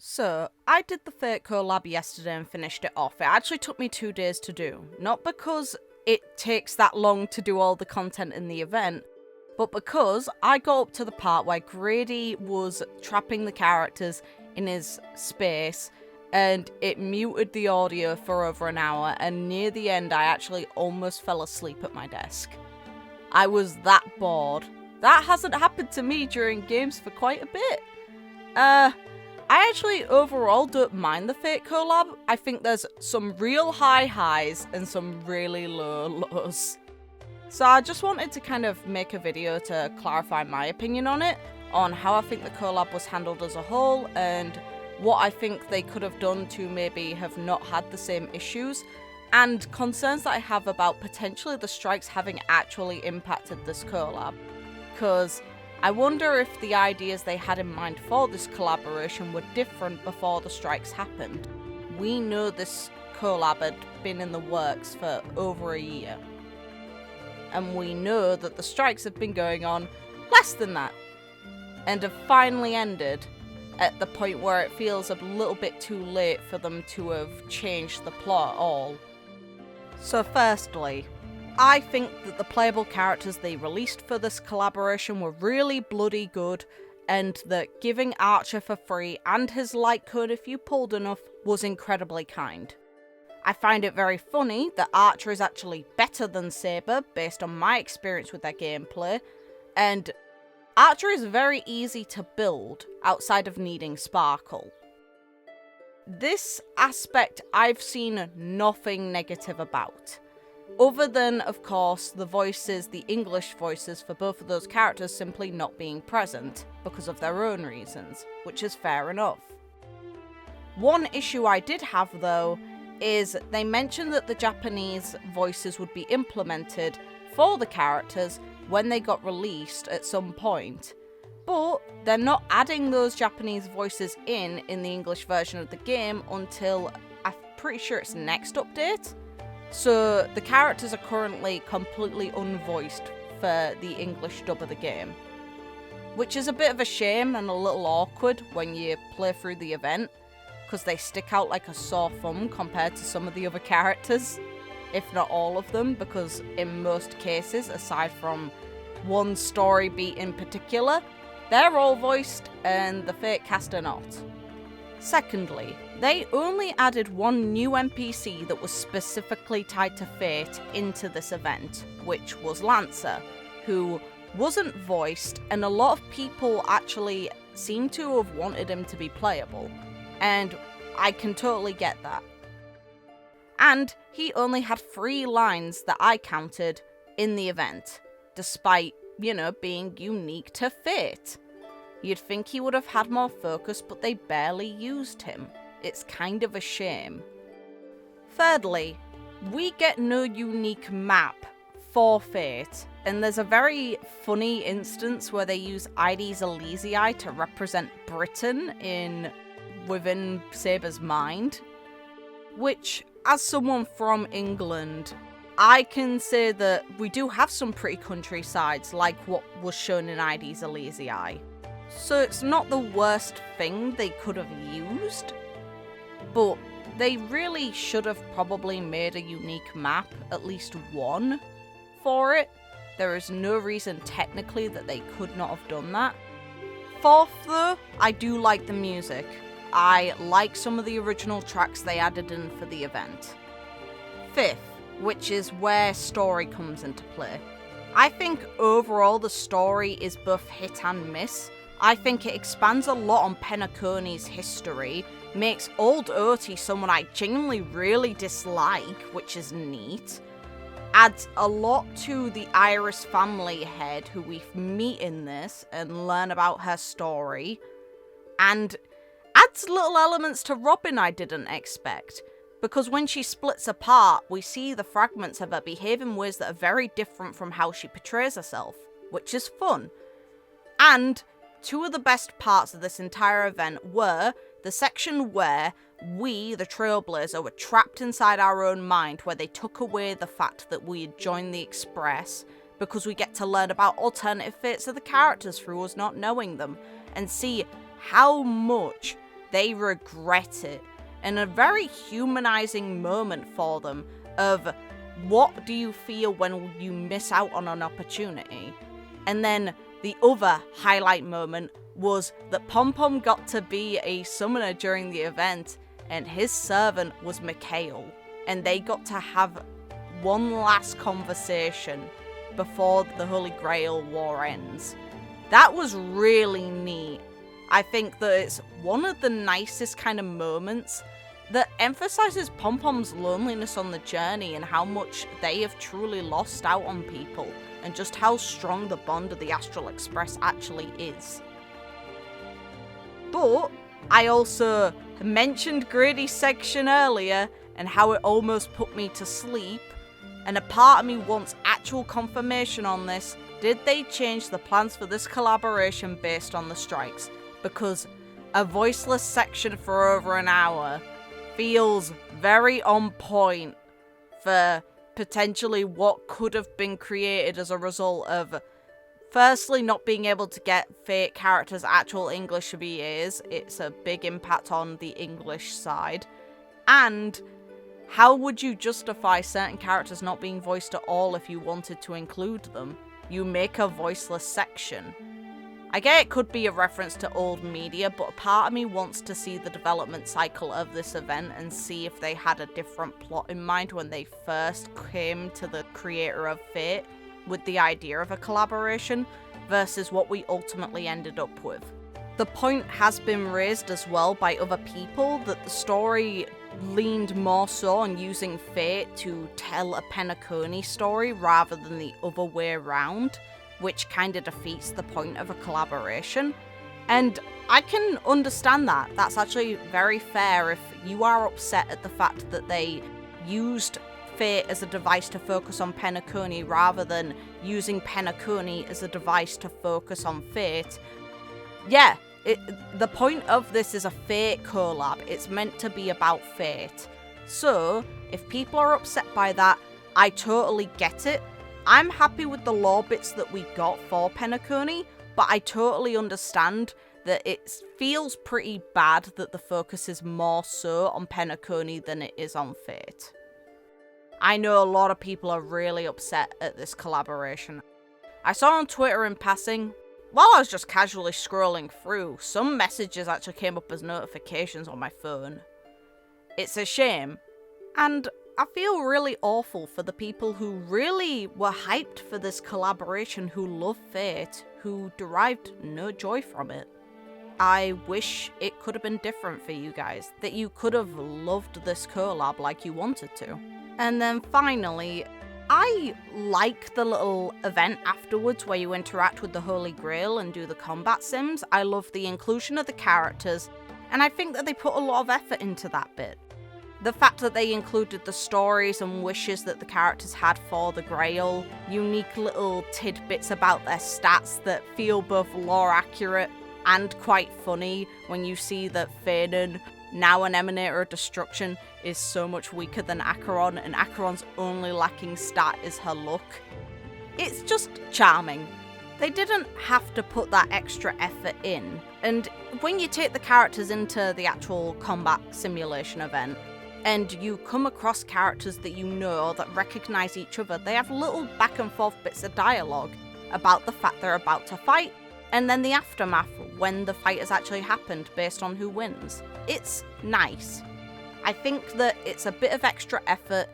So, I did the Fate Collab yesterday and finished it off. It actually took me 2 days to do. Not because it takes that long to do all the content in the event, but because I got up to the part where Grady was trapping the characters in his space and it muted the audio for over an hour, and near the end I actually almost fell asleep at my desk. I was that bored. That hasn't happened to me during games for quite a bit. I actually overall don't mind the Fate Collab. I think there's some real high highs and some really low lows. So I just wanted to kind of make a video to clarify my opinion on it, on how I think the collab was handled as a whole, and what I think they could have done to maybe have not had the same issues, and concerns that I have about potentially the strikes having actually impacted this collab. Because I wonder if the ideas they had in mind for this collaboration were different before the strikes happened. We know this collab had been in the works for over a year. And we know that the strikes have been going on less than that. And have finally ended at the point where it feels a little bit too late for them to have changed the plot at all. So firstly, I think that the playable characters they released for this collaboration were really bloody good, and that giving Archer for free and his light code if you pulled enough was incredibly kind. I find it very funny that Archer is actually better than Saber based on my experience with their gameplay, and Archer is very easy to build outside of needing Sparkle. This aspect I've seen nothing negative about. Other than, of course, the English voices for both of those characters simply not being present because of their own reasons, which is fair enough. One issue I did have, though, is they mentioned that the Japanese voices would be implemented for the characters when they got released at some point, but they're not adding those Japanese voices in the English version of the game until, I'm pretty sure it's next update. So the characters are currently completely unvoiced for the English dub of the game, which is a bit of a shame and a little awkward when you play through the event, because they stick out like a sore thumb compared to some of the other characters, if not all of them, because in most cases, aside from one story beat in particular, they're all voiced and the Fate cast are not. Secondly, they only added one new NPC that was specifically tied to Fate into this event, which was Lancer, who wasn't voiced, and a lot of people actually seem to have wanted him to be playable, and I can totally get that. And he only had 3 lines that I counted in the event, despite, being unique to Fate. You'd think he would have had more focus, but they barely used him. It's kind of a shame. Thirdly, we get no unique map for Fate, and there's a very funny instance where they use Ides Elysiae to represent Britain within Saber's mind, which, as someone from England, I can say that we do have some pretty countrysides like what was shown in Ides Elysiae. So it's not the worst thing they could have used, but they really should have probably made a unique map, at least one, for it. There is no reason technically that they could not have done that. Fourth though, I do like the music. I like some of the original tracks they added in for the event. Fifth, which is where story comes into play. I think overall the story is both hit and miss. I think it expands a lot on Penacony's history, makes Old Oti someone I genuinely really dislike, which is neat, adds a lot to the Iris family head who we meet in this and learn about her story, and adds little elements to Robin I didn't expect, because when she splits apart, we see the fragments of her behave in ways that are very different from how she portrays herself, which is fun. And 2 of the best parts of this entire event were the section where we, the Trailblazer, were trapped inside our own mind, where they took away the fact that we had joined the Express, because we get to learn about alternative fates of the characters through us not knowing them, and see how much they regret it. And a very humanizing moment for them of what do you feel when you miss out on an opportunity? And then the other highlight moment was that Pom Pom got to be a summoner during the event, and his servant was Mikhail. And they got to have one last conversation before the Holy Grail War ends. That was really neat. I think that it's one of the nicest kind of moments that emphasizes Pom Pom's loneliness on the journey and how much they have truly lost out on people, and just how strong the bond of the Astral Express actually is. But I also mentioned Grady's section earlier and how it almost put me to sleep, and a part of me wants actual confirmation on this. Did they change the plans for this collaboration based on the strikes? Because a voiceless section for over an hour feels very on point for potentially what could have been created as a result of, firstly, not being able to get Fate characters actual English VAs. It's a big impact on the English side. And how would you justify certain characters not being voiced at all if you wanted to include them? You make a voiceless section. I get it could be a reference to old media, but a part of me wants to see the development cycle of this event and see if they had a different plot in mind when they first came to the creator of Fate with the idea of a collaboration versus what we ultimately ended up with. The point has been raised as well by other people that the story leaned more so on using Fate to tell a Penacony story rather than the other way around, which kind of defeats the point of a collaboration. And I can understand that. That's actually very fair if you are upset at the fact that they used Fate as a device to focus on Penacony rather than using Penacony as a device to focus on Fate. Yeah, the point of this is a Fate collab. It's meant to be about Fate. So, if people are upset by that, I totally get it. I'm happy with the lore bits that we got for Penacony, but I totally understand that it feels pretty bad that the focus is more so on Penacony than it is on Fate. I know a lot of people are really upset at this collaboration. I saw on Twitter in passing, while I was just casually scrolling through, some messages actually came up as notifications on my phone. It's a shame, and I feel really awful for the people who really were hyped for this collaboration, who love Fate, who derived no joy from it. I wish it could have been different for you guys, that you could have loved this collab like you wanted to. And then finally, I like the little event afterwards where you interact with the Holy Grail and do the combat sims. I love the inclusion of the characters, and I think that they put a lot of effort into that bit. The fact that they included the stories and wishes that the characters had for the Grail, unique little tidbits about their stats that feel both lore accurate and quite funny when you see that Fanon, now an Emanator of Destruction, is so much weaker than Acheron, and Acheron's only lacking stat is her luck. It's just charming. They didn't have to put that extra effort in, and when you take the characters into the actual combat simulation event, and you come across characters that you know that recognize each other, they have little back and forth bits of dialogue about the fact they're about to fight, and then the aftermath when the fight has actually happened based on who wins. It's nice. I think that it's a bit of extra effort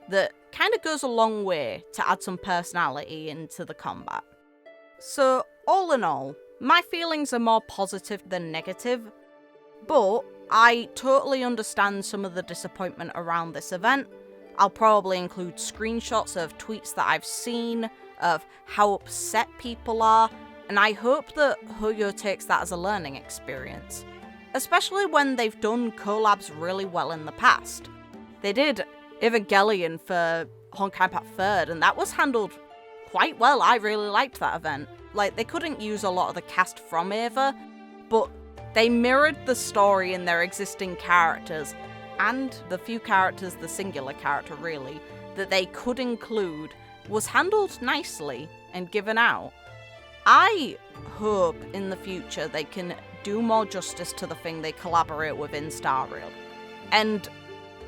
that kind of goes a long way to add some personality into the combat. So, all in all, my feelings are more positive than negative, but I totally understand some of the disappointment around this event. I'll probably include screenshots of tweets that I've seen of how upset people are, and I hope that Hoyo takes that as a learning experience, especially when they've done collabs really well in the past. They did Evangelion for Honkai Impact 3rd, and that was handled quite well. I really liked that event. Like, they couldn't use a lot of the cast from Eva, but they mirrored the story in their existing characters, and the few characters, the singular character really, that they could include was handled nicely and given out. I hope in the future they can do more justice to the thing they collaborate with in Star Rail. And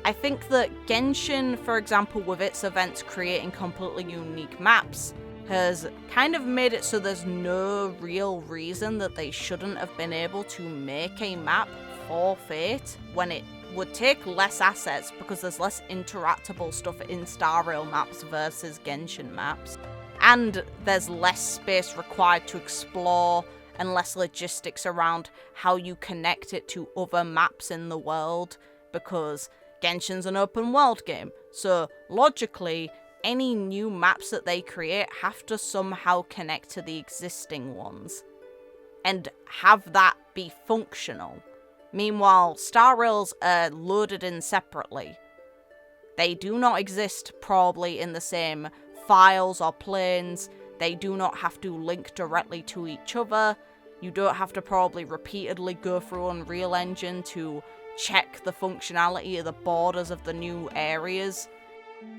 I think that Genshin, for example, with its events creating completely unique maps, has kind of made it so there's no real reason that they shouldn't have been able to make a map for Fate when it would take less assets because there's less interactable stuff in Star Rail maps versus Genshin maps. And there's less space required to explore and less logistics around how you connect it to other maps in the world, because Genshin's an open world game. So logically, any new maps that they create have to somehow connect to the existing ones and have that be functional. Meanwhile, Star Rails are loaded in separately. They do not exist probably in the same files or planes. They do not have to link directly to each other. You don't have to probably repeatedly go through Unreal Engine to check the functionality of the borders of the new areas.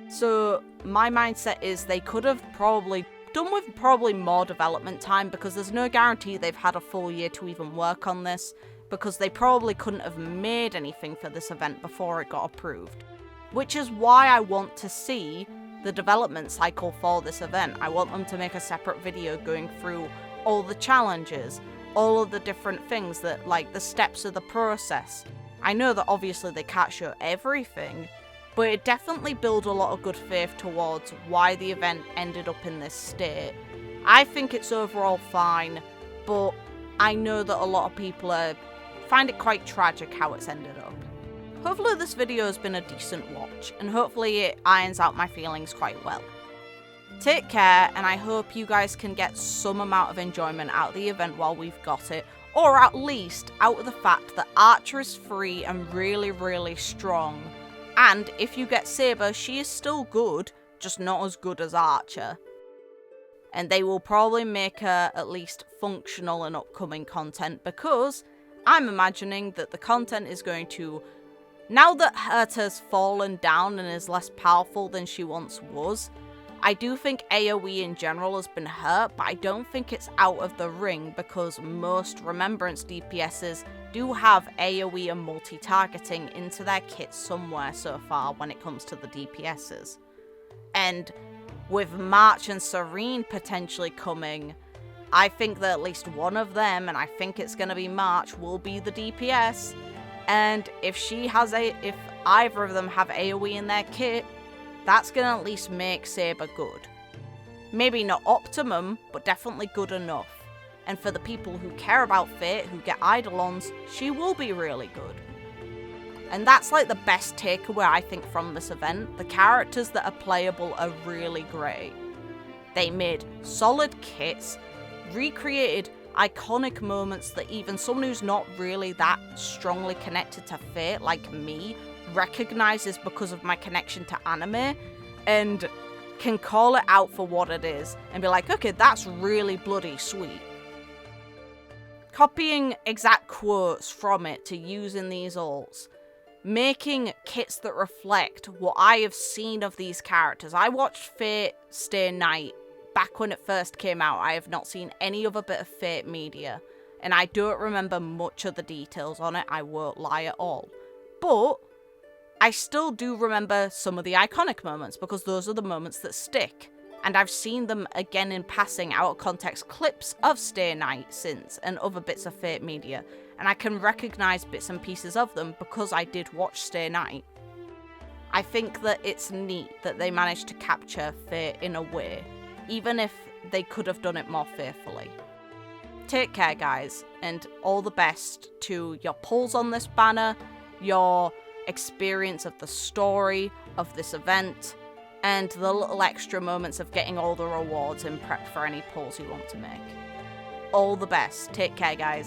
So my mindset is they could have probably done with more development time, because there's no guarantee they've had a full year to even work on this, because they probably couldn't have made anything for this event before it got approved. Which is why I want to see the development cycle for this event. I want them to make a separate video going through all the challenges, all of the different things that, like, the steps of the process. I know that obviously they can't show everything, but it definitely builds a lot of good faith towards why the event ended up in this state. I think it's overall fine, but I know that a lot of people find it quite tragic how it's ended up. Hopefully this video has been a decent watch, and hopefully it irons out my feelings quite well. Take care, and I hope you guys can get some amount of enjoyment out of the event while we've got it, or at least out of the fact that Archer is free and really, really strong. And if you get Saber, she is still good, just not as good as Archer. And they will probably make her at least functional in upcoming content, because I'm imagining that the content is going to, now that Herta's fallen down and is less powerful than she once was, I do think AoE in general has been hurt, but I don't think it's out of the ring, because most Remembrance DPSs do have AoE and multi-targeting into their kits somewhere so far when it comes to the DPSs. And with March and Serene potentially coming, I think that at least one of them, and I think it's going to be March, will be the DPS. And if either of them have AoE in their kit, that's going to at least make Saber good. Maybe not optimum, but definitely good enough. And for the people who care about Fate, who get Eidolons, she will be really good. And that's like the best takeaway I think from this event. The characters that are playable are really great. They made solid kits, recreated iconic moments that even someone who's not really that strongly connected to Fate, like me, recognizes because of my connection to anime, and can call it out for what it is and be like, okay, that's really bloody sweet. Copying exact quotes from it to use in these alts. Making kits that reflect what I have seen of these characters. I watched Fate Stay Night back when it first came out. I have not seen any other bit of Fate media, and I don't remember much of the details on it, I won't lie at all. But I still do remember some of the iconic moments, because those are the moments that stick. And I've seen them again in passing out of context clips of Stay Night since, and other bits of Fate media. And I can recognise bits and pieces of them because I did watch Stay Night. I think that it's neat that they managed to capture Fate in a way, even if they could have done it more faithfully. Take care, guys, and all the best to your pulls on this banner, your experience of the story of this event, and the little extra moments of getting all the rewards in prep for any pulls you want to make. All the best. Take care, guys.